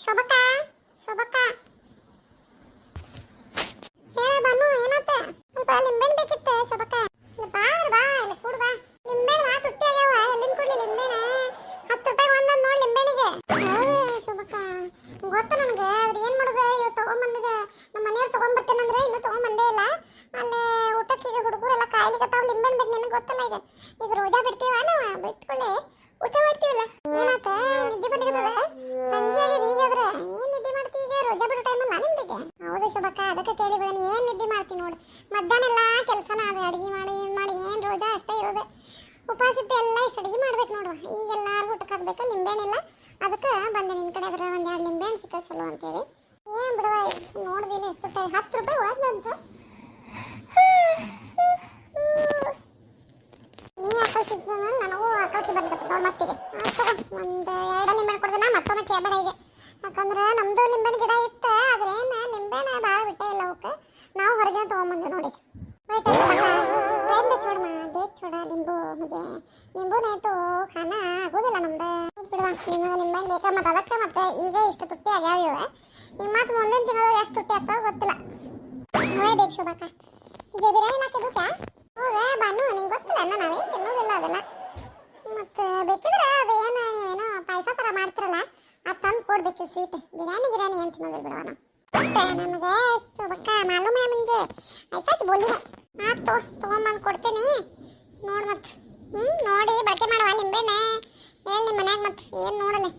ಶೋಭಕ್ಕ ಶೋಭಕ್ಕ ಹೇಳ ಬಾನು ಏನಾತ ಸ್ವಲ್ಪ ಲಿಂಬೆಹಣ್ಣು ಬೇಕಿತ್ತು ಶೋಭಕ್ಕ ಇಲ್ಲ ಬಾ ಬಾ ಇಲ್ಲ ಕೂಡು ಬಾ ಲಿಂಬೆಹಣ್ಣು ತುಟ್ಟಿ ಆಗ್ಯಾವ ಎಲ್ಲಿಂದ ಕೊಡ್ಲಿ ಲಿಂಬೆಹಣ್ಣು 10 ರೂಪಾಯಿ ಒಂದೊಂದು ನೋಡಿ ಲಿಂಬೆಹಣ್ಣಿಗೆ ಹೌದು ಶೋಭಕ್ಕ ಗೊತ್ತು ನನಗೆ ಅದ್ರ ಏನು ಮಾಡೋದು ಇವತ್ತು ತಗೊಂಬಂದಿದೆ ನಮ್ಮ ಮನೆಯವ್ರು ತಗೊಂಬರ್ತೇನಂದ್ರೆ ಇನ್ನೂ ತಗೊಂಬಂದೇ ಇಲ್ಲ ಅಲ್ಲೇ ಊಟಕ್ಕೆ ಈಗ ಹುಡುಗರೆಲ್ಲ ಕಾಯ್ಲಿಕತ್ತಾವ ಲಿಂಬೆಹಣ್ಣು ಬೇಕು ನಿನಗೆ ಗೊತ್ತಲ್ಲ ಈಗ ರೋಜಾ ಬಿಡ್ತೀವ ನಾವು ಬಿಟ್ಕೊಳ್ಳಿ ಊಟ ಮಾಡ್ತೀವಲ್ಲ ಏನಾತ ನಿದ್ದೆ ಬರ್ಲಿಕ್ಕದ ಸಂಜೆ ಆಗಿದೆ ಈಗಾದ್ರೆ ಏನ್ ನಿದ್ದೆ ಮಾಡ್ತಿ ಈಗ ರೋಜಾ ಬಿಡೋ ಟೈಮಲ್ಲ ನಿಮ್ದಿಗೆ ಹೌದು ಶೋಭಕ್ಕ ಅದಕ್ಕೆ ಕೇಳಿ ಬದನಿ ಏನ್ ನಿದ್ದೆ ಮಾಡ್ತಿ ನೋಡು ಮಧ್ಯಾಹ್ನ ಎಲ್ಲ ಕೆಲಸನ ಅದು ಅಡಿಗೆ ಮಾಡಿ ಏನ್ ರೋಜಾ ಅಷ್ಟೇ ಇರೋದೆ ಉಪವಾಸತ್ತೆ ಎಲ್ಲ ಇಷ್ಟು ಅಡಿಗೆ ಮಾಡ್ಬೇಕು ನೋಡು ಈಗ ಎಲ್ಲಾರು ಊಟಕ್ಕೆ ಹಾಕ್ಬೇಕು ಲಿಂಬೆಹಣ್ಣಿಲ್ಲ ಅದಕ್ಕೆ ಬಂದೆ ನಿನ್ ಕಡೆ ಅದ್ರ ಒಂದೆರಡು ಲಿಂಬೆಹಣ್ಣು ಸಿಕ್ಕ ಚಲೋ ಅಂತೇಳಿ ಏನ್ ಬಿಡುವ ನೋಡ್ದಿಲ್ಲ ಎಷ್ಟು 10 ರೂಪಾಯಿ ಹೋದಂತ ನೀ ಹಾಕಲ್ಸಿದ್ದ ನನಗೂ ಹಾಕಲ್ಸಿ ಬರ್ಲಿಕ್ಕೆ ಮತ್ತಿಗೆ ಒಂದು 2 ಲಿಂಬೆಹಣ್ಣು ಕೊಡ್ದನ ಮತ್ತೊಮ್ಮೆ ಕೇಳಬೇಡ ಈಗ ಯಾಕಂದ್ರೆ ನಮ್ದು ಲಿಂಬೆಹಣ್ಣು ಗಿಡ ಇತ್ತು ಆದ್ರೆ ಲಿಂಬೆಹಣ್ಣು ಭಾಳ ಬಿಟ್ಟೇ ಇಲ್ಲ ಅವಕ್ಕೆ ನಾವು ಹೊರಗೆ ತೊಗೊಂಬಂದು ನೋಡಿ छोड़ माँ देख छोड़ा नींबू मुझे नींबू नहीं तो खाना ಆಗೋದಿಲ್ಲ ನಮ್ದು ಬಿಡುವ ನೀನು ಲಿಂಬೆಹಣ್ಣು ಬೇಕಾ ಮತ್ತೆ ಅದಕ್ಕೆ ಮತ್ತೆ ಈಗ ಇಷ್ಟು ತುಟ್ಟಿ ಆಗ್ಯಾವ ಇವೆ ಈಗ ಮತ್ತೆ ಮುಂದಿನ ತಿನ್ನೋದು ಎಷ್ಟು ತುಟ್ಟಿ ಆಗ್ತಾವ ಗೊತ್ತಿಲ್ಲ ಹೋಯ್ ದೇख ಶೋಭಕ್ಕ ಇದು ಬಿರಿಯಾನಿ ಹಾಕಿದ್ದಕ್ಕ ಹೌದಾ ಬಾನು ನಿಂಗೆ ಗೊತ್ತಿಲ್ಲ ನಾವೇನು ತಿನ್ನೋದಿಲ್ಲ ಅದೆಲ್ಲ ಮತ್ತೆ ಬೇಕಿದ್ರೆ ಅದು ಏನೋ ಪಾಯಸ ಥರ ಮಾಡ್ತಿರಲ್ಲ ಅದು ತಂದು ಕೊಡ್ಬೇಕು ಸ್ವೀಟ್ ಬಿರಿಯಾನಿ ಏನು ತಿನ್ನೋದಿಲ್ಲ ಬಿಡುವ ನಾವು ಮತ್ತೆ ನಮಗೆ ಶೋಭಕ್ಕ ಮಾಲೂಮ್ है मुझे ऐसा बोली है ಆತು ತಗೊಂಬಂದು ಕೊಡ್ತೀನಿ ನೋಡಿ ಮತ್ತೆ ನೋಡಿ ಬಳಕೆ ಮಾಡುವ ಲಿಂಬೆಹಣ್ಣು ಹೇಳಿ ನಿಮ್ಮ ಮನ್ಯಾಗ ಮತ್ತೆ ಏನು ನೋಡಲಿ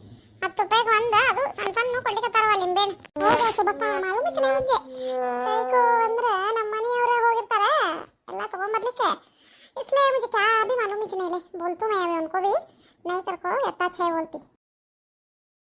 10 ರೂಪಾಯಿಗೆ ಒಂದು ಅದು ಸಣ್ಣ ಸಣ್ಣ ಕೊಡ್ಲಿಕ್ಕತ್ತಾರವ ಲಿಂಬೆಹಣ್ಣು ಹೌದಾ ಶೋಭಕ್ಕ ಮಾಲೂಮ್ है मुझे ಕೈಗೂ ಅಂದ್ರೆ ನಮ್ಮ ಮನೆಯವರೇ ಹೋಗಿರ್ತಾರೆ ಎಲ್ಲ ತಗೊಂಬರ್ಲಿಕ್ಕೆ इसलिए मुझे क्या भी मालूम ही नहीं बोलतू मैं उनको भी नहीं कर को इतना अच्छा है बोलती